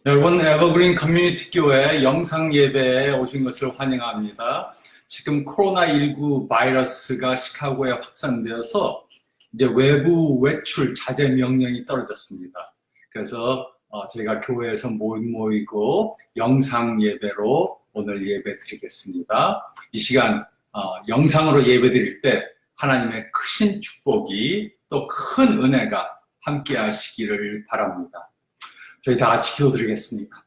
여러분, 에버그린 커뮤니티 교회 영상 예배에 오신 것을 환영합니다. 지금 코로나19 바이러스가 시카고에 확산되어서 이제 외부 외출 자제 명령이 떨어졌습니다. 그래서 저희가 교회에서 모이고 영상 예배로 오늘 예배 드리겠습니다. 이 시간 영상으로 예배 드릴 때 하나님의 크신 축복이 또 큰 은혜가 함께 하시기를 바랍니다. 저희 다 같이 기도드리겠습니다.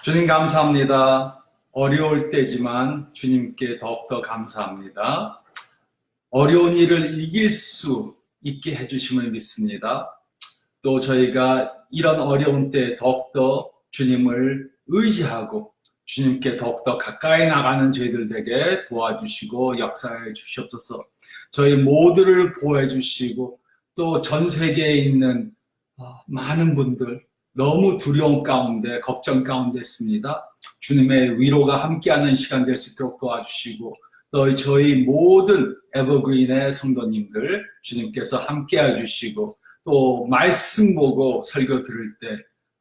주님 감사합니다. 어려울 때지만 주님께 더욱더 감사합니다. 어려운 일을 이길 수 있게 해주심을 믿습니다. 또 저희가 이런 어려운 때 더욱더 주님을 의지하고 주님께 더욱더 가까이 나가는 저희들에게 도와주시고 역사해 주시옵소서. 저희 모두를 보호해 주시고 또 전 세계에 있는 많은 분들 너무 두려움 가운데 걱정 가운데 있습니다. 주님의 위로가 함께하는 시간 될 수 있도록 도와주시고 또 저희 모든 에버그린의 성도님들 주님께서 함께해 주시고 또 말씀 보고 설교 들을 때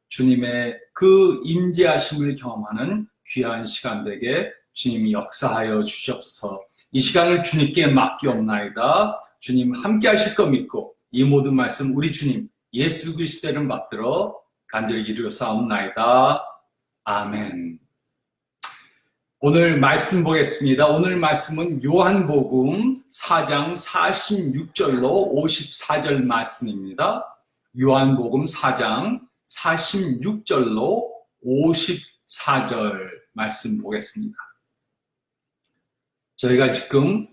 주님의 그 임재하심을 경험하는 귀한 시간 되게 주님이 역사하여 주시옵소서. 이 시간을 주님께 맡기옵나이다. 주님 함께 하실 거 믿고 이 모든 말씀 우리 주님 예수 그리스도를 받들어 간절히 기도사옵나이다. 아멘. 오늘 말씀 보겠습니다. 오늘 말씀은 요한복음 4장 46절로 54절 말씀입니다. 요한복음 4장 46절로 54절 말씀 보겠습니다. 저희가 지금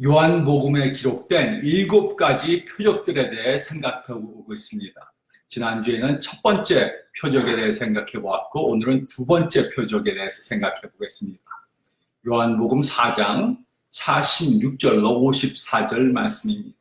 요한복음에 기록된 7가지 표적들에 대해 생각해보고 있습니다. 지난주에는 첫 번째 표적에 대해 생각해 보았고 오늘은 두 번째 표적에 대해서 생각해 보겠습니다. 요한복음 4장 46절로 54절 말씀입니다.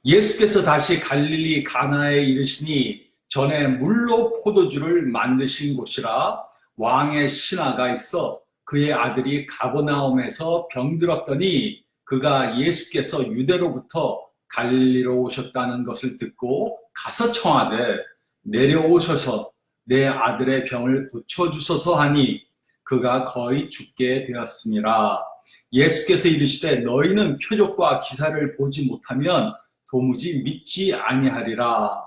예수께서 다시 갈릴리 가나에 이르시니 전에 물로 포도주를 만드신 곳이라 왕의 신하가 있어 그의 아들이 가버나움에서 병들었더니 그가 예수께서 유대로부터 갈릴리로 오셨다는 것을 듣고 가서 청하되 내려오셔서 내 아들의 병을 고쳐주소서 하니 그가 거의 죽게 되었음이라. 예수께서 이르시되 너희는 표적과 기사를 보지 못하면 도무지 믿지 아니하리라.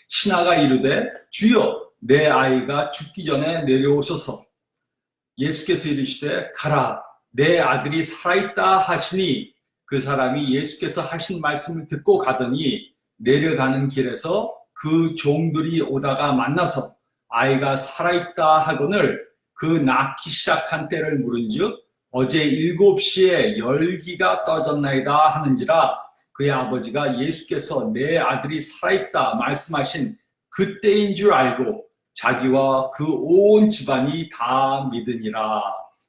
신하가 이르되 주여 내 아이가 죽기 전에 내려오셔서 예수께서 이르시되 가라 내 아들이 살아있다 하시니 그 사람이 예수께서 하신 말씀을 듣고 가더니 내려가는 길에서 그 종들이 오다가 만나서 아이가 살아있다 하거늘 그 낳기 시작한 때를 물은즉 어제 7시에 열기가 떠졌나이다 하는지라. 그의 아버지가 예수께서 내 아들이 살아있다 말씀하신 그때인 줄 알고 자기와 그 온 집안이 다 믿으니라.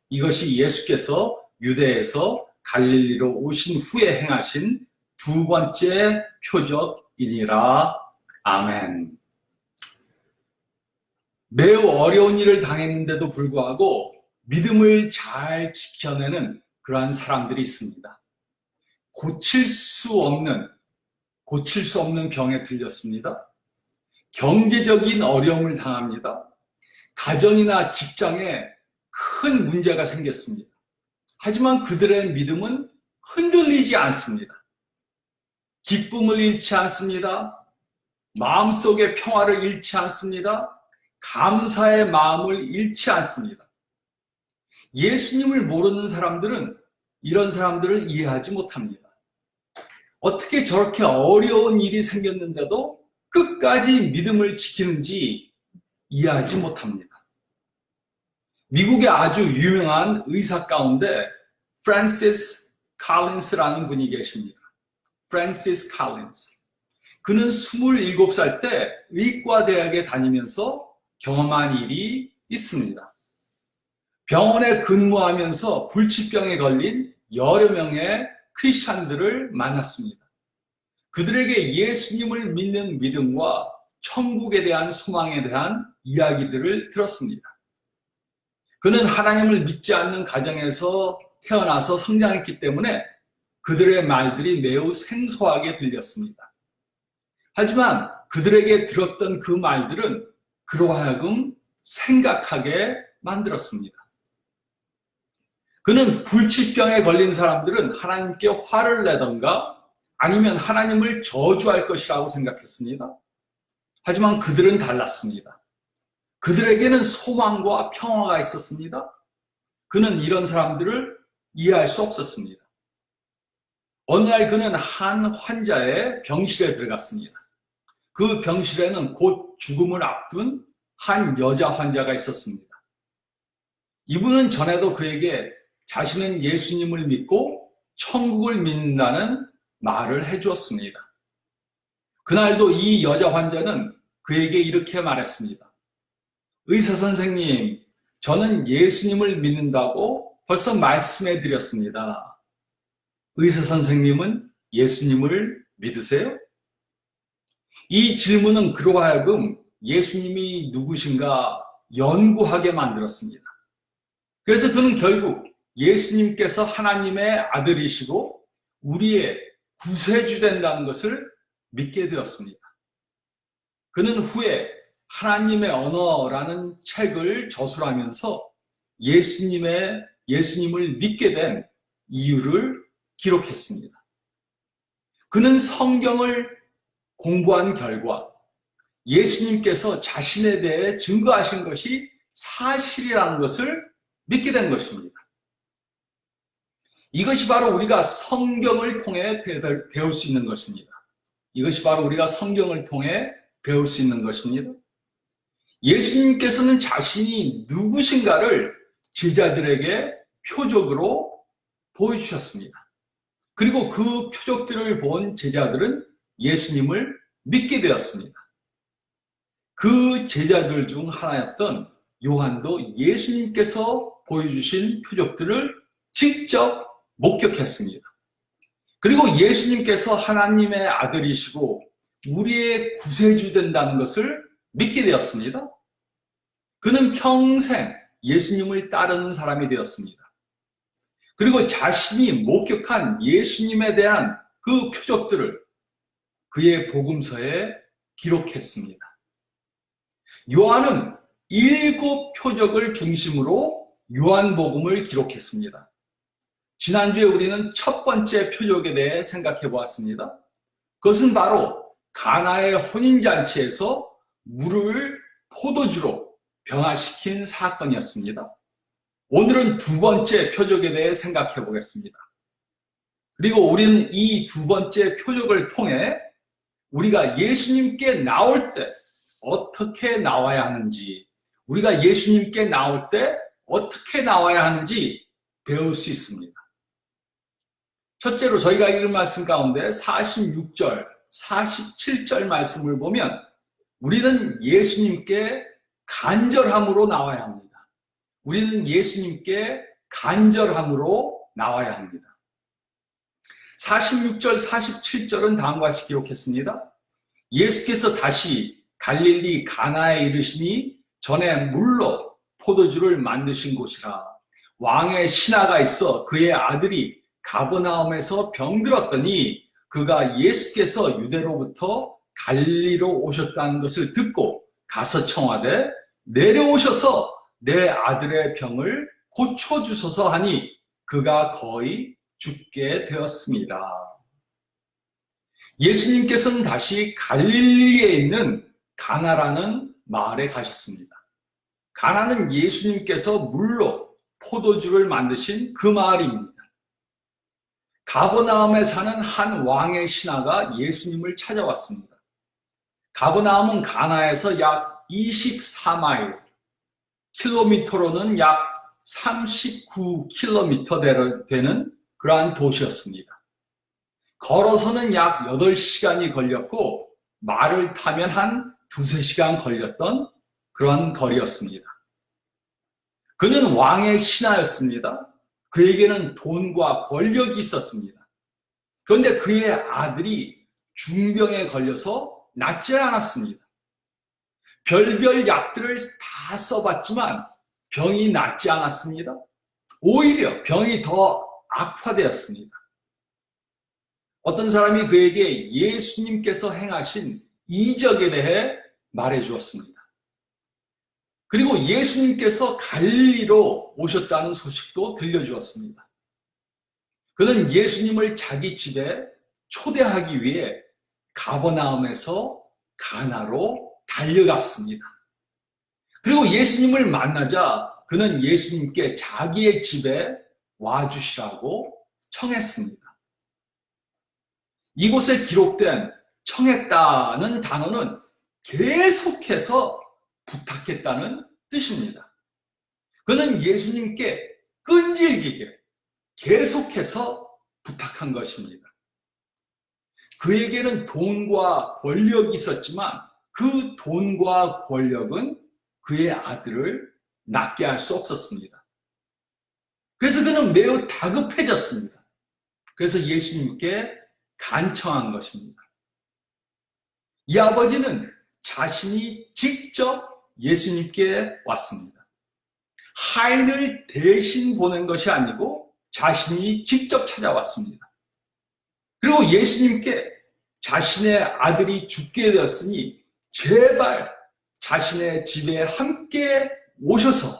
이것이 예수께서 유대에서 갈릴리로 오신 후에 행하신 두 번째 표적이니라. 아멘. 매우 어려운 일을 당했는데도 불구하고 믿음을 잘 지켜내는 그러한 사람들이 있습니다. 고칠 수 없는 병에 들렸습니다. 경제적인 어려움을 당합니다. 가정이나 직장에 큰 문제가 생겼습니다. 하지만 그들의 믿음은 흔들리지 않습니다. 기쁨을 잃지 않습니다. 마음속의 평화를 잃지 않습니다. 감사의 마음을 잃지 않습니다. 예수님을 모르는 사람들은 이런 사람들을 이해하지 못합니다. 어떻게 저렇게 어려운 일이 생겼는데도 끝까지 믿음을 지키는지 이해하지 못합니다. 미국의 아주 유명한 의사 가운데 프랜시스 칼린스라는 분이 계십니다. 프랜시스 칼린스. 그는 27살 때 의과대학에 다니면서 경험한 일이 있습니다. 병원에 근무하면서 불치병에 걸린 여러 명의 크리스찬들을 만났습니다. 그들에게 예수님을 믿는 믿음과 천국에 대한 소망에 대한 이야기들을 들었습니다. 그는 하나님을 믿지 않는 가정에서 태어나서 성장했기 때문에 그들의 말들이 매우 생소하게 들렸습니다. 하지만 그들에게 들었던 그 말들은 그로 하여금 생각하게 만들었습니다. 그는 불치병에 걸린 사람들은 하나님께 화를 내던가 아니면 하나님을 저주할 것이라고 생각했습니다. 하지만 그들은 달랐습니다. 그들에게는 소망과 평화가 있었습니다. 그는 이런 사람들을 이해할 수 없었습니다. 어느 날 그는 한 환자의 병실에 들어갔습니다. 그 병실에는 곧 죽음을 앞둔 한 여자 환자가 있었습니다. 이분은 전에도 그에게 자신은 예수님을 믿고 천국을 믿는다는 말을 해주었습니다. 그날도 이 여자 환자는 그에게 이렇게 말했습니다. 의사 선생님, 저는 예수님을 믿는다고 벌써 말씀해 드렸습니다. 의사 선생님은 예수님을 믿으세요? 이 질문은 그로 하여금 예수님이 누구신가 연구하게 만들었습니다. 그래서 그는 결국 예수님께서 하나님의 아들이시고 우리의 구세주 된다는 것을 믿게 되었습니다. 그는 후에 하나님의 언어라는 책을 저술하면서 예수님을 믿게 된 이유를 기록했습니다. 그는 성경을 공부한 결과 예수님께서 자신에 대해 증거하신 것이 사실이라는 것을 믿게 된 것입니다. 이것이 바로 우리가 성경을 통해 배울 수 있는 것입니다. 이것이 바로 우리가 성경을 통해 배울 수 있는 것입니다. 예수님께서는 자신이 누구신가를 제자들에게 표적으로 보여주셨습니다. 그리고 그 표적들을 본 제자들은 예수님을 믿게 되었습니다. 그 제자들 중 하나였던 요한도 예수님께서 보여주신 표적들을 직접 목격했습니다. 그리고 예수님께서 하나님의 아들이시고 우리의 구세주 된다는 것을 믿게 되었습니다. 그는 평생 예수님을 따르는 사람이 되었습니다. 그리고 자신이 목격한 예수님에 대한 그 표적들을 그의 복음서에 기록했습니다. 요한은 7 표적을 중심으로 요한복음을 기록했습니다. 지난주에 우리는 첫 번째 표적에 대해 생각해 보았습니다. 그것은 바로 가나의 혼인잔치에서 물을 포도주로 변화시킨 사건이었습니다. 오늘은 두 번째 표적에 대해 생각해 보겠습니다. 그리고 우리는 이 두 번째 표적을 통해 우리가 예수님께 나올 때 어떻게 나와야 하는지, 우리가 예수님께 나올 때 어떻게 나와야 하는지 배울 수 있습니다. 첫째로 저희가 읽은 말씀 가운데 46절, 47절 말씀을 보면 우리는 예수님께 간절함으로 나와야 합니다. 우리는 예수님께 간절함으로 나와야 합니다. 46절, 47절은 다음과 같이 기록했습니다. 예수께서 다시 갈릴리 가나에 이르시니 전에 물로 포도주를 만드신 곳이라. 왕의 신하가 있어 그의 아들이 가버나움에서 병들었더니 그가 예수께서 유대로부터 갈릴리로 오셨다는 것을 듣고 가서 청하되 내려오셔서 내 아들의 병을 고쳐주소서 하니 그가 거의 죽게 되었습니다. 예수님께서는 다시 갈릴리에 있는 가나라는 마을에 가셨습니다. 가나는 예수님께서 물로 포도주를 만드신 그 마을입니다. 가버나움에 사는 한 왕의 신하가 예수님을 찾아왔습니다. 가버나움은 가나에서 약 24마일, 킬로미터로는 약 39km 되는 그러한 도시였습니다. 걸어서는 약 8시간이 걸렸고 말을 타면 한 2-3시간 걸렸던 그러한 거리였습니다. 그는 왕의 신하였습니다. 그에게는 돈과 권력이 있었습니다. 그런데 그의 아들이 중병에 걸려서 낫지 않았습니다. 별별 약들을 다 써봤지만 병이 낫지 않았습니다. 오히려 병이 더 악화되었습니다. 어떤 사람이 그에게 예수님께서 행하신 이적에 대해 말해 주었습니다. 그리고 예수님께서 갈릴리로 오셨다는 소식도 들려주었습니다. 그는 예수님을 자기 집에 초대하기 위해 가버나움에서 가나로 달려갔습니다. 그리고 예수님을 만나자 그는 예수님께 자기의 집에 와주시라고 청했습니다. 이곳에 기록된 청했다는 단어는 계속해서 부탁했다는 뜻입니다. 그는 예수님께 끈질기게 계속해서 부탁한 것입니다. 그에게는 돈과 권력이 있었지만 그 돈과 권력은 그의 아들을 낫게 할 수 없었습니다. 그래서 그는 매우 다급해졌습니다. 그래서 예수님께 간청한 것입니다. 이 아버지는 자신이 직접 예수님께 왔습니다. 하인을 대신 보낸 것이 아니고 자신이 직접 찾아왔습니다. 그리고 예수님께 자신의 아들이 죽게 되었으니 제발 자신의 집에 함께 오셔서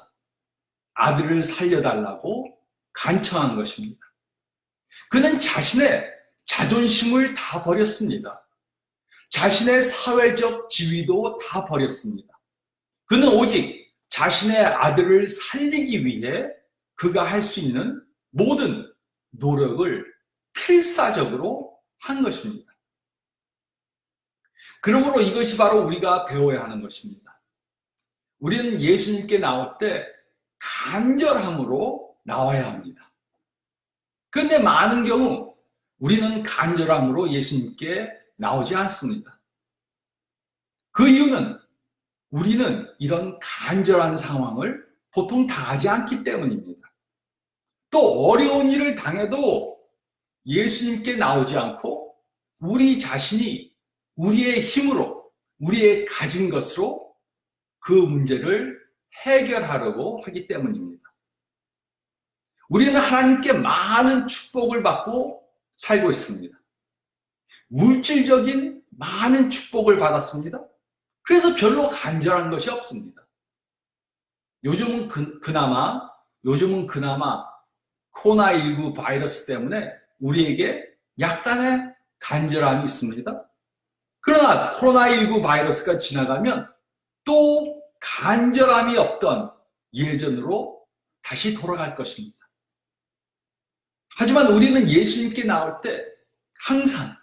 아들을 살려달라고 간청한 것입니다. 그는 자신의 자존심을 다 버렸습니다. 자신의 사회적 지위도 다 버렸습니다. 그는 오직 자신의 아들을 살리기 위해 그가 할 수 있는 모든 노력을 필사적으로 한 것입니다. 그러므로 이것이 바로 우리가 배워야 하는 것입니다. 우리는 예수님께 나올 때 간절함으로 나와야 합니다. 그런데 많은 경우 우리는 간절함으로 예수님께 나오지 않습니다. 그 이유는 우리는 이런 간절한 상황을 보통 당하지 않기 때문입니다. 또 어려운 일을 당해도 예수님께 나오지 않고 우리 자신이 우리의 힘으로, 우리의 가진 것으로 그 문제를 해결하려고 하기 때문입니다. 우리는 하나님께 많은 축복을 받고 살고 있습니다. 물질적인 많은 축복을 받았습니다. 그래서 별로 간절한 것이 없습니다. 요즘은 그나마 코로나19 바이러스 때문에 우리에게 약간의 간절함이 있습니다. 그러나 코로나19 바이러스가 지나가면 또 간절함이 없던 예전으로 다시 돌아갈 것입니다. 하지만 우리는 예수님께 나올 때 항상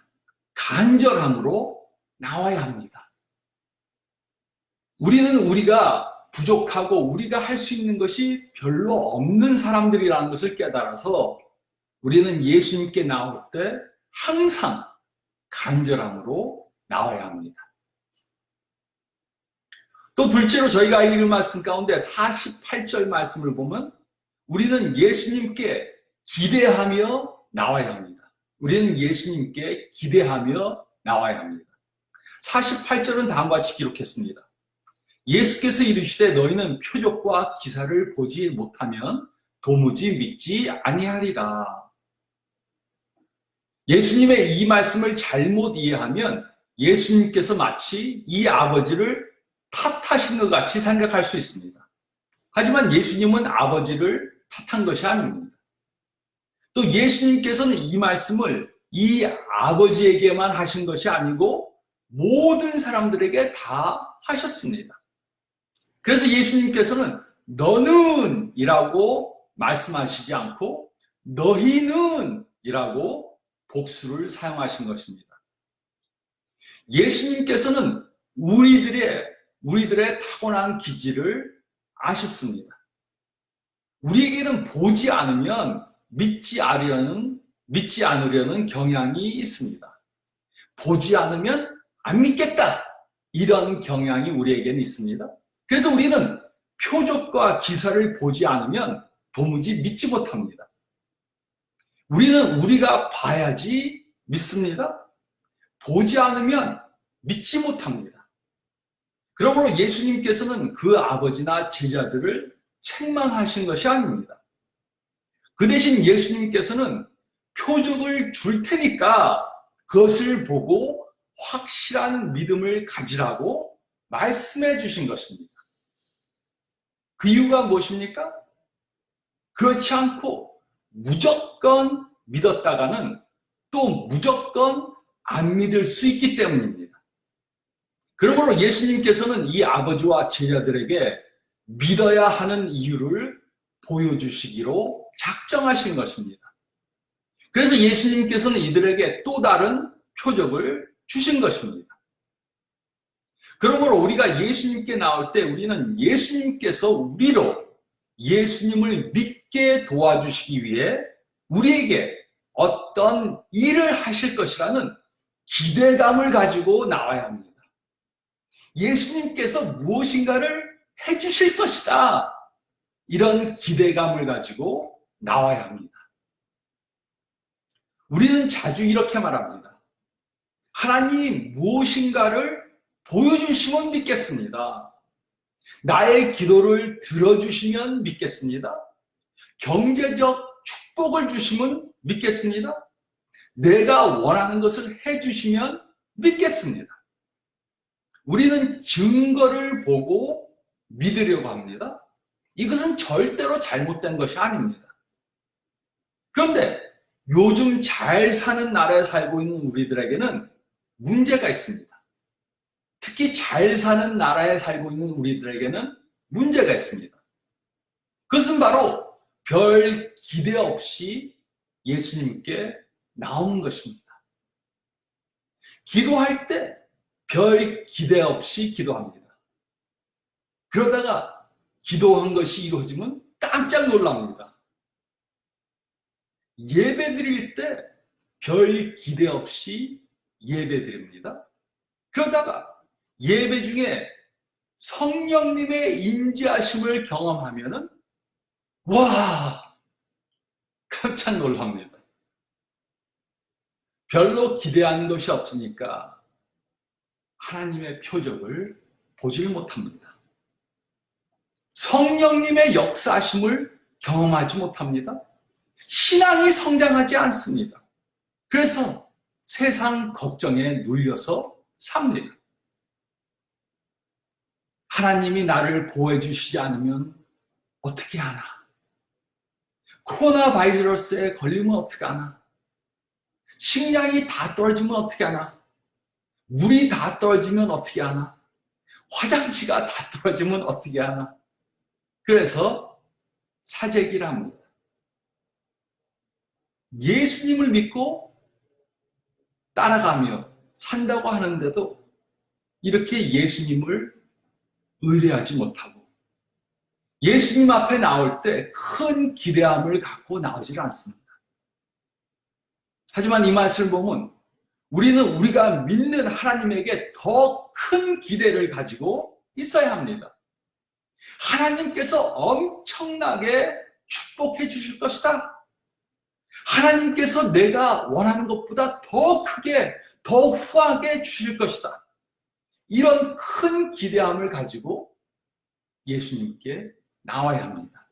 간절함으로 나와야 합니다. 우리는 우리가 부족하고 우리가 할 수 있는 것이 별로 없는 사람들이라는 것을 깨달아서 우리는 예수님께 나올 때 항상 간절함으로 나와야 합니다. 또 둘째로 저희가 읽을 말씀 가운데 48절 말씀을 보면 우리는 예수님께 기대하며 나와야 합니다. 우리는 예수님께 기대하며 나와야 합니다. 48절은 다음과 같이 기록했습니다. 예수께서 이르시되 너희는 표적과 기사를 보지 못하면 도무지 믿지 아니하리라. 예수님의 이 말씀을 잘못 이해하면 예수님께서 마치 이 아버지를 탓하신 것 같이 생각할 수 있습니다. 하지만 예수님은 아버지를 탓한 것이 아닙니다. 또 예수님께서는 이 말씀을 이 아버지에게만 하신 것이 아니고 모든 사람들에게 다 하셨습니다. 그래서 예수님께서는 너는 이라고 말씀하시지 않고 너희는 이라고 복수를 사용하신 것입니다. 예수님께서는 우리들의 타고난 기질을 아셨습니다. 우리에게는 보지 않으면 믿지 않으려는 경향이 있습니다. 보지 않으면 안 믿겠다. 이런 경향이 우리에게는 있습니다. 그래서 우리는 표적과 기사를 보지 않으면 도무지 믿지 못합니다. 우리는 우리가 봐야지 믿습니다. 보지 않으면 믿지 못합니다. 그러므로 예수님께서는 그 아버지나 제자들을 책망하신 것이 아닙니다. 그 대신 예수님께서는 표적을 줄 테니까 그것을 보고 확실한 믿음을 가지라고 말씀해 주신 것입니다. 그 이유가 무엇입니까? 그렇지 않고 무조건 믿었다가는 또 무조건 안 믿을 수 있기 때문입니다. 그러므로 예수님께서는 이 아버지와 제자들에게 믿어야 하는 이유를 보여주시기로 작정하신 것입니다. 그래서 예수님께서는 이들에게 또 다른 표적을 주신 것입니다. 그러므로 우리가 예수님께 나올 때 우리는 예수님께서 우리로 예수님을 믿게 도와주시기 위해 우리에게 어떤 일을 하실 것이라는 기대감을 가지고 나와야 합니다. 예수님께서 무엇인가를 해주실 것이다. 이런 기대감을 가지고 나와야 합니다. 우리는 자주 이렇게 말합니다. 하나님 무엇인가를 보여주시면 믿겠습니다. 나의 기도를 들어주시면 믿겠습니다. 경제적 축복을 주시면 믿겠습니다. 내가 원하는 것을 해주시면 믿겠습니다. 우리는 증거를 보고 믿으려고 합니다. 이것은 절대로 잘못된 것이 아닙니다. 그런데 요즘 잘 사는 나라에 살고 있는 우리들에게는 문제가 있습니다. 특히 잘 사는 나라에 살고 있는 우리들에게는 문제가 있습니다. 그것은 바로 별 기대 없이 예수님께 나오는 것입니다. 기도할 때 별 기대 없이 기도합니다. 그러다가 기도한 것이 이루어지면 깜짝 놀랍니다. 예배 드릴 때 별 기대 없이 예배 드립니다. 그러다가 예배 중에 성령님의 임재하심을 경험하면은 와! 깜짝 놀랍니다. 별로 기대한 것이 없으니까 하나님의 표적을 보질 못합니다. 성령님의 역사하심을 경험하지 못합니다. 신앙이 성장하지 않습니다. 그래서 세상 걱정에 눌려서 삽니다. 하나님이 나를 보호해 주시지 않으면 어떻게 하나? 코로나 바이러스에 걸리면 어떻게 하나? 식량이 다 떨어지면 어떻게 하나? 물이 다 떨어지면 어떻게 하나? 화장지가 다 떨어지면 어떻게 하나? 그래서 사재기를 합니다. 예수님을 믿고 따라가며 산다고 하는데도 이렇게 예수님을 의뢰하지 못하고 예수님 앞에 나올 때 큰 기대함을 갖고 나오질 않습니다. 하지만 이 말씀을 보면 우리는 우리가 믿는 하나님에게 더 큰 기대를 가지고 있어야 합니다. 하나님께서 엄청나게 축복해 주실 것이다. 하나님께서 내가 원하는 것보다 더 크게, 더 후하게 주실 것이다. 이런 큰 기대함을 가지고 예수님께 나와야 합니다.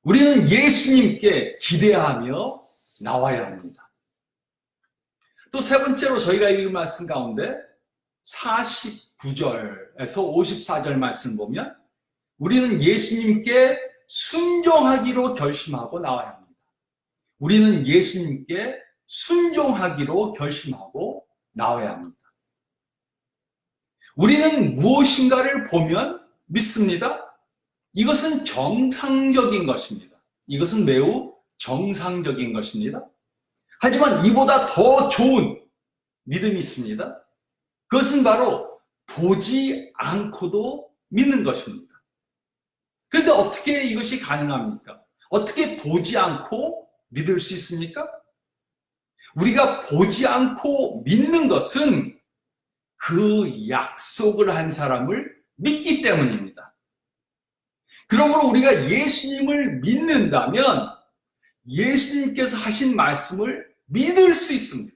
우리는 예수님께 기대하며 나와야 합니다. 또 세 번째로 저희가 읽은 말씀 가운데 49절에서 54절 말씀 보면 우리는 예수님께 순종하기로 결심하고 나와야 합니다. 우리는 예수님께 순종하기로 결심하고 나와야 합니다. 우리는 무엇인가를 보면 믿습니다. 이것은 정상적인 것입니다. 이것은 매우 정상적인 것입니다. 하지만 이보다 더 좋은 믿음이 있습니다. 그것은 바로 보지 않고도 믿는 것입니다. 그런데 어떻게 이것이 가능합니까? 어떻게 보지 않고 믿을 수 있습니까? 우리가 보지 않고 믿는 것은 그 약속을 한 사람을 믿기 때문입니다. 그러므로 우리가 예수님을 믿는다면 예수님께서 하신 말씀을 믿을 수 있습니다.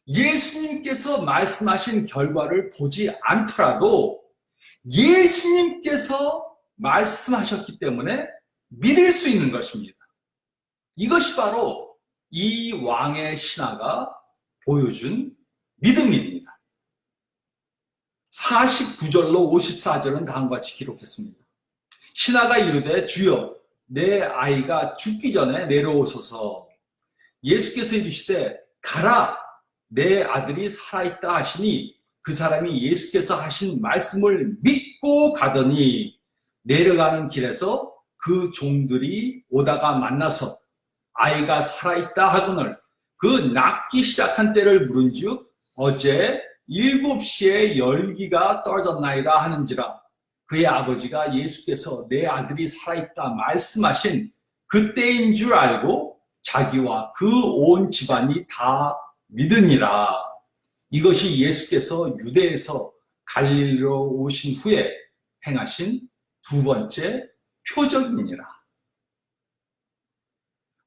예수님께서 말씀하신 결과를 보지 않더라도 예수님께서 말씀하셨기 때문에 믿을 수 있는 것입니다. 이것이 바로 이 왕의 신하가 보여준 믿음입니다. 49절로 54절은 다음과 같이 기록했습니다. 신하가 이르되 주여 내 아이가 죽기 전에 내려오소서. 예수께서 이르시되 가라 내 아들이 살아있다 하시니 그 사람이 예수께서 하신 말씀을 믿고 가더니 내려가는 길에서 그 종들이 오다가 만나서 아이가 살아있다 하거늘 그 낫기 시작한 때를 물은즉 어제 7시에 열기가 떨어졌나이다 하는지라. 그의 아버지가 예수께서 내 아들이 살아있다 말씀하신 그때인 줄 알고 자기와 그 온 집안이 다 믿으니라. 이것이 예수께서 유대에서 갈릴리로 오신 후에 행하신 두 번째 표적이니라.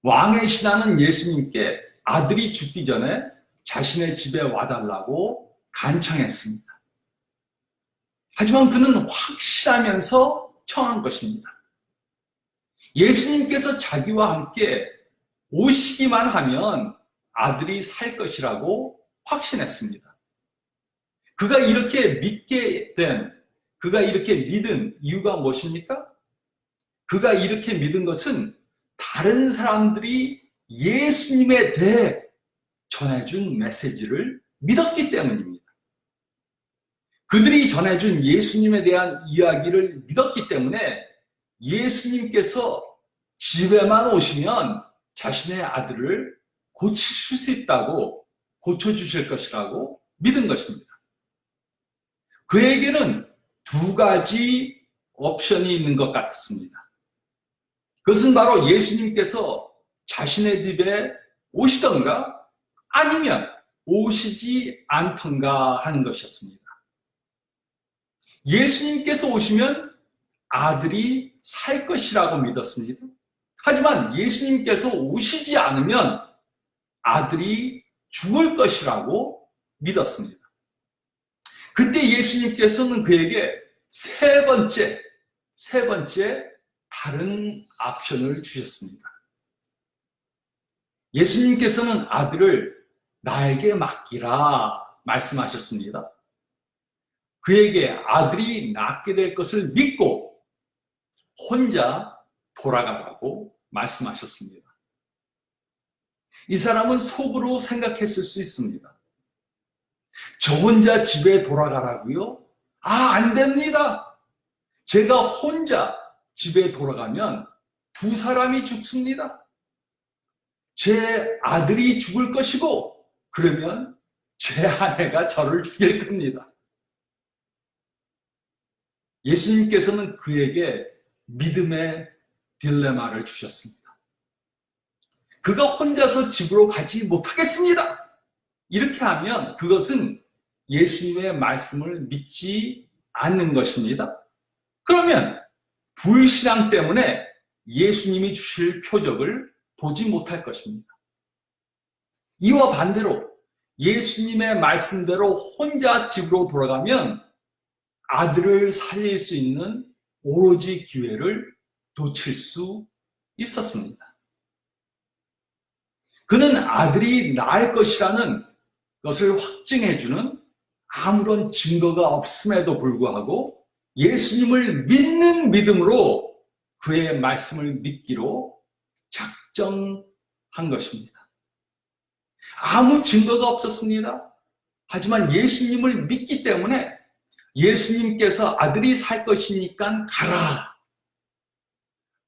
왕의 신하는 예수님께 아들이 죽기 전에 자신의 집에 와달라고 간청했습니다. 하지만 그는 확실하면서 청한 것입니다. 예수님께서 자기와 함께 오시기만 하면 아들이 살 것이라고 확신했습니다. 그가 이렇게 믿은 이유가 무엇입니까? 그가 이렇게 믿은 것은 다른 사람들이 예수님에 대해 전해준 메시지를 믿었기 때문입니다. 그들이 전해준 예수님에 대한 이야기를 믿었기 때문에 예수님께서 집에만 오시면 자신의 아들을 고칠 수 있다고, 고쳐주실 것이라고 믿은 것입니다. 그에게는 두 가지 옵션이 있는 것 같습니다. 그것은 바로 예수님께서 자신의 집에 오시던가 아니면 오시지 않던가 하는 것이었습니다. 예수님께서 오시면 아들이 살 것이라고 믿었습니다. 하지만 예수님께서 오시지 않으면 아들이 죽을 것이라고 믿었습니다. 그때 예수님께서는 그에게 세 번째 다른 옵션을 주셨습니다. 예수님께서는 아들을 나에게 맡기라 말씀하셨습니다. 그에게 아들이 낫게 될 것을 믿고 혼자 돌아가라고 말씀하셨습니다. 이 사람은 속으로 생각했을 수 있습니다. 저 혼자 집에 돌아가라고요? 안 됩니다. 제가 혼자 집에 돌아가면 두 사람이 죽습니다. 제 아들이 죽을 것이고 그러면 제 아내가 저를 죽일 겁니다. 예수님께서는 그에게 믿음의 딜레마를 주셨습니다. 그가 혼자서 집으로 가지 못하겠습니다. 이렇게 하면 그것은 예수님의 말씀을 믿지 않는 것입니다. 그러면 불신앙 때문에 예수님이 주실 표적을 보지 못할 것입니다. 이와 반대로 예수님의 말씀대로 혼자 집으로 돌아가면 아들을 살릴 수 있는 오로지 기회를 놓칠 수 있었습니다. 그는 아들이 나을 것이라는 것을 확증해주는 아무런 증거가 없음에도 불구하고 예수님을 믿는 믿음으로 그의 말씀을 믿기로 작정한 것입니다. 아무 증거가 없었습니다. 하지만 예수님을 믿기 때문에 예수님께서 아들이 살 것이니까 가라.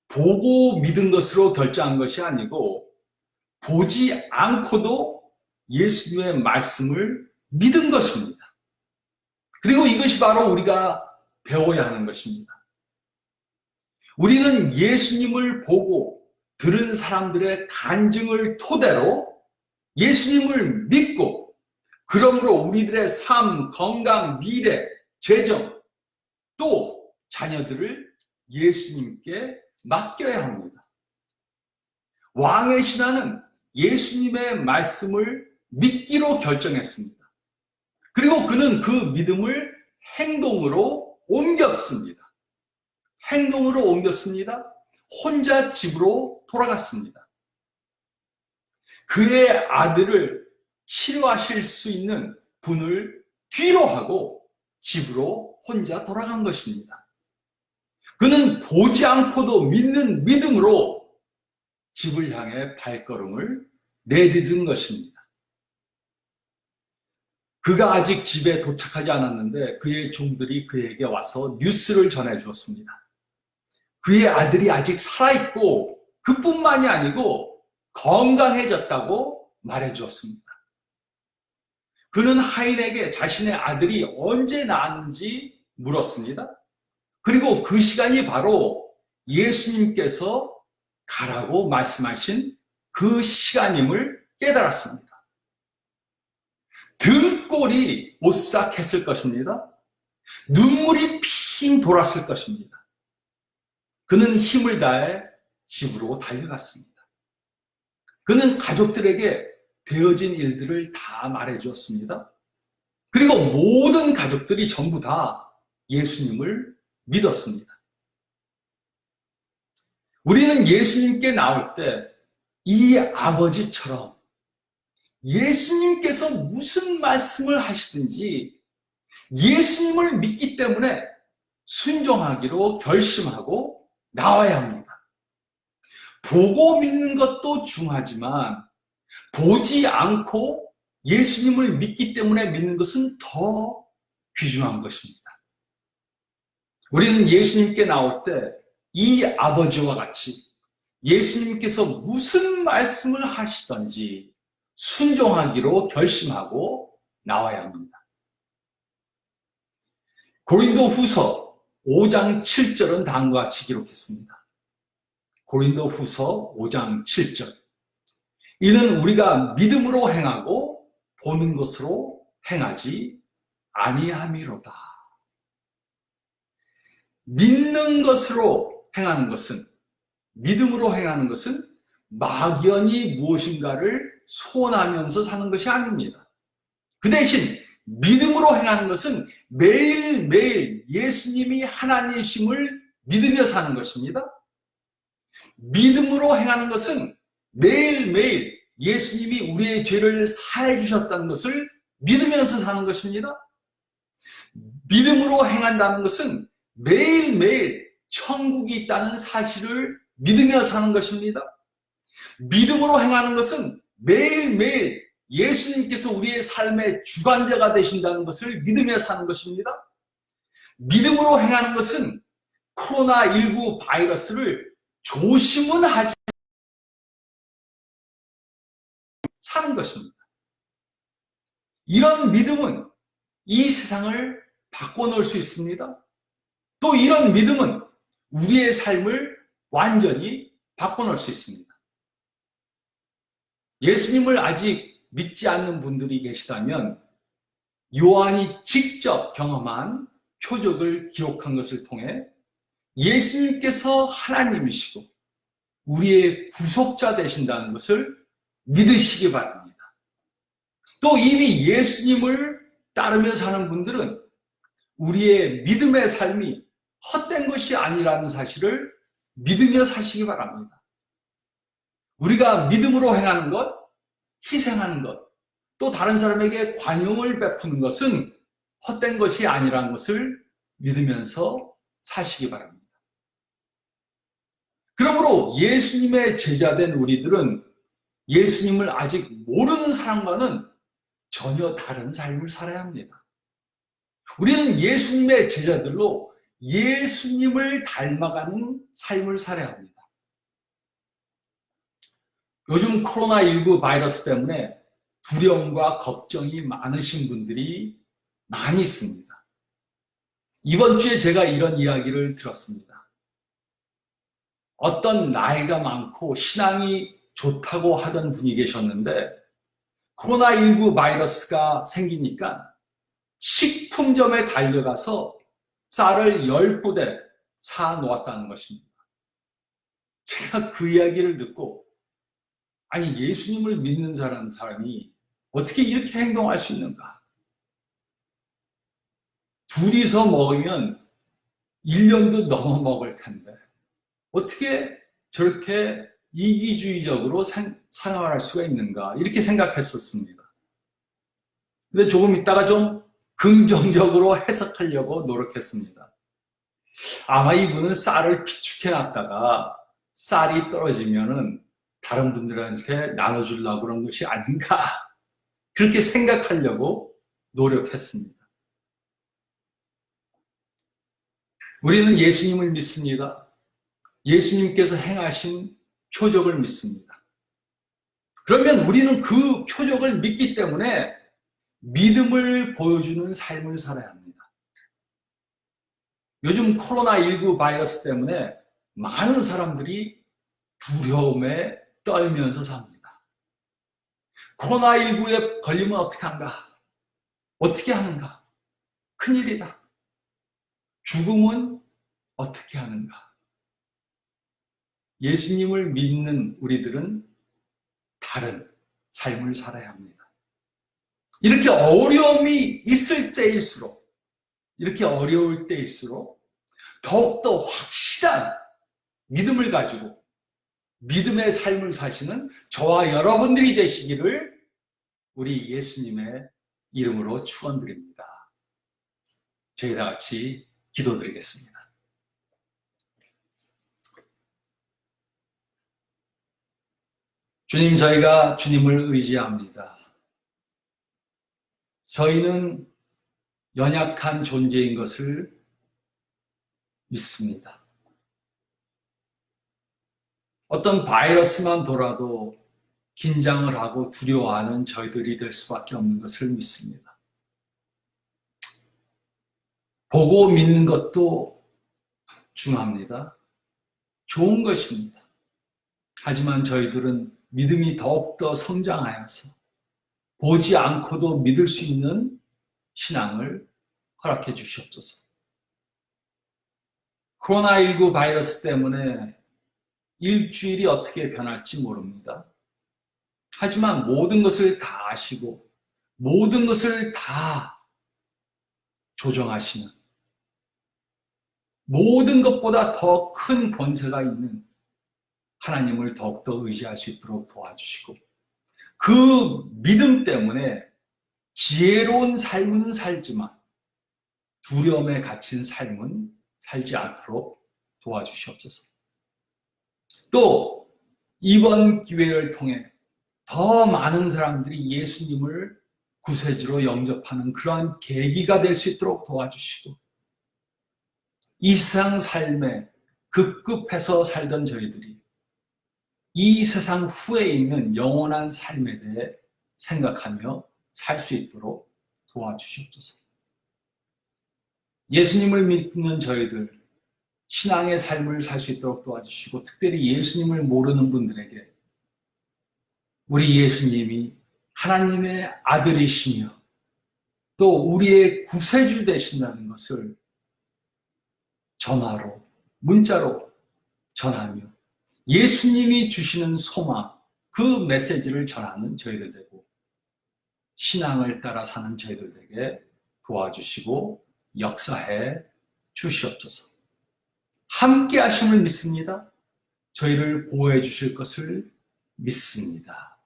보고 믿은 것으로 결정한 것이 아니고 보지 않고도 예수님의 말씀을 믿은 것입니다. 그리고 이것이 바로 우리가 배워야 하는 것입니다. 우리는 예수님을 보고 들은 사람들의 간증을 토대로 예수님을 믿고 그러므로 우리들의 삶, 건강, 미래, 재정 또 자녀들을 예수님께 맡겨야 합니다. 왕의 신하는 예수님의 말씀을 믿기로 결정했습니다. 그리고 그는 그 믿음을 행동으로 옮겼습니다. 혼자 집으로 돌아갔습니다. 그의 아들을 치료하실 수 있는 분을 뒤로 하고 집으로 혼자 돌아간 것입니다. 그는 보지 않고도 믿는 믿음으로 집을 향해 발걸음을 내딛은 것입니다. 그가 아직 집에 도착하지 않았는데 그의 종들이 그에게 와서 뉴스를 전해 주었습니다. 그의 아들이 아직 살아있고 그뿐만이 아니고 건강해졌다고 말해 주었습니다. 그는 하인에게 자신의 아들이 언제 낳았는지 물었습니다. 그리고 그 시간이 바로 예수님께서 가라고 말씀하신 그 시간임을 깨달았습니다. 등골이 오싹했을 것입니다. 눈물이 핑 돌았을 것입니다. 그는 힘을 다해 집으로 달려갔습니다. 그는 가족들에게 되어진 일들을 다 말해주었습니다. 그리고 모든 가족들이 전부 다 예수님을 믿었습니다. 우리는 예수님께 나올 때 이 아버지처럼 예수님께서 무슨 말씀을 하시든지 예수님을 믿기 때문에 순종하기로 결심하고 나와야 합니다. 보고 믿는 것도 중요하지만 보지 않고 예수님을 믿기 때문에 믿는 것은 더 귀중한 것입니다. 우리는 예수님께 나올 때 이 아버지와 같이 예수님께서 무슨 말씀을 하시든지 순종하기로 결심하고 나와야 합니다. 고린도 후서 5장 7절은 다음과 같이 기록했습니다. 고린도 후서 5장 7절. 이는 우리가 믿음으로 행하고 보는 것으로 행하지 아니함이로다. 믿는 것으로 행하는 것은, 믿음으로 행하는 것은 막연히 무엇인가를 소원하면서 사는 것이 아닙니다. 그 대신 믿음으로 행하는 것은 매일매일 예수님이 하나님이심을 믿으며 사는 것입니다. 믿음으로 행하는 것은 매일매일 예수님이 우리의 죄를 사해 주셨다는 것을 믿으면서 사는 것입니다. 믿음으로 행한다는 것은 매일매일 천국이 있다는 사실을 믿으며 사는 것입니다. 믿음으로 행하는 것은 매일매일 예수님께서 우리의 삶의 주관자가 되신다는 것을 믿으며 사는 것입니다. 믿음으로 행하는 것은 코로나19 바이러스를 조심은 하지 사는 것입니다. 이런 믿음은 이 세상을 바꿔놓을 수 있습니다. 또 이런 믿음은 우리의 삶을 완전히 바꿔놓을 수 있습니다. 예수님을 아직 믿지 않는 분들이 계시다면 요한이 직접 경험한 표적을 기록한 것을 통해 예수님께서 하나님이시고 우리의 구속자 되신다는 것을 믿으시기 바랍니다. 또 이미 예수님을 따르며 사는 분들은 우리의 믿음의 삶이 헛된 것이 아니라는 사실을 믿으며 사시기 바랍니다. 우리가 믿음으로 행하는 것, 희생하는 것, 또 다른 사람에게 관용을 베푸는 것은 헛된 것이 아니라는 것을 믿으면서 사시기 바랍니다. 그러므로 예수님의 제자된 우리들은 예수님을 아직 모르는 사람과는 전혀 다른 삶을 살아야 합니다. 우리는 예수님의 제자들로 예수님을 닮아가는 삶을 살아야 합니다. 요즘 코로나19 바이러스 때문에 두려움과 걱정이 많으신 분들이 많이 있습니다. 이번 주에 제가 이런 이야기를 들었습니다. 어떤 나이가 많고 신앙이 좋다고 하던 분이 계셨는데 코로나19 바이러스가 생기니까 식품점에 달려가서 쌀을 10부대 사 놓았다는 것입니다. 제가 그 이야기를 듣고 아니 예수님을 믿는 사람이 어떻게 이렇게 행동할 수 있는가? 둘이서 먹으면 1년도 넘어 먹을 텐데 어떻게 저렇게 이기주의적으로 생활할 수가 있는가? 이렇게 생각했었습니다. 근데 조금 있다가 좀 긍정적으로 해석하려고 노력했습니다. 아마 이분은 쌀을 비축해놨다가 쌀이 떨어지면은 다른 분들한테 나눠주려고 그런 것이 아닌가, 그렇게 생각하려고 노력했습니다. 우리는 예수님을 믿습니다. 예수님께서 행하신 표적을 믿습니다. 그러면 우리는 그 표적을 믿기 때문에 믿음을 보여주는 삶을 살아야 합니다. 요즘 코로나19 바이러스 때문에 많은 사람들이 두려움에 떨면서 삽니다. 코로나19에 걸리면 어떻게 한가? 어떻게 하는가? 큰일이다. 죽음은 어떻게 하는가? 예수님을 믿는 우리들은 다른 삶을 살아야 합니다. 이렇게 어려움이 있을 때일수록, 이렇게 어려울 때일수록 더욱더 확실한 믿음을 가지고 믿음의 삶을 사시는 저와 여러분들이 되시기를 우리 예수님의 이름으로 축원드립니다. 저희 다 같이 기도드리겠습니다. 주님, 저희가 주님을 의지합니다. 저희는 연약한 존재인 것을 믿습니다. 어떤 바이러스만 돌아도 긴장을 하고 두려워하는 저희들이 될 수밖에 없는 것을 믿습니다. 보고 믿는 것도 중요합니다. 좋은 것입니다. 하지만 저희들은 믿음이 더욱더 성장하여서 보지 않고도 믿을 수 있는 신앙을 허락해 주시옵소서. 코로나19 바이러스 때문에 일주일이 어떻게 변할지 모릅니다. 하지만 모든 것을 다 아시고 모든 것을 다 조정하시는, 모든 것보다 더 큰 권세가 있는 하나님을 더욱더 의지할 수 있도록 도와주시고, 그 믿음 때문에 지혜로운 삶은 살지만 두려움에 갇힌 삶은 살지 않도록 도와주시옵소서. 또 이번 기회를 통해 더 많은 사람들이 예수님을 구세주로 영접하는 그런 계기가 될 수 있도록 도와주시고, 이 세상 삶에 급급해서 살던 저희들이 이 세상 후에 있는 영원한 삶에 대해 생각하며 살 수 있도록 도와주시옵소서. 예수님을 믿는 저희들, 신앙의 삶을 살 수 있도록 도와주시고, 특별히 예수님을 모르는 분들에게 우리 예수님이 하나님의 아들이시며 또 우리의 구세주 되신다는 것을 전화로, 문자로 전하며 예수님이 주시는 소망, 그 메시지를 전하는 저희들 되고, 신앙을 따라 사는 저희들 되게 도와주시고 역사해 주시옵소서. 함께 하심을 믿습니다. 저희를 보호해 주실 것을 믿습니다.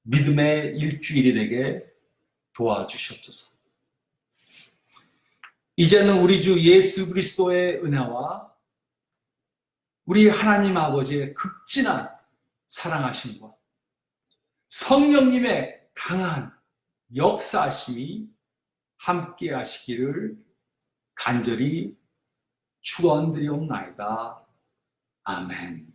믿음의 일주일이 되게 도와주시옵소서. 이제는 우리 주 예수 그리스도의 은혜와 우리 하나님 아버지의 극진한 사랑하심과 성령님의 강한 역사하심이 함께 하시기를 간절히 축원드리옵나이다. 아멘.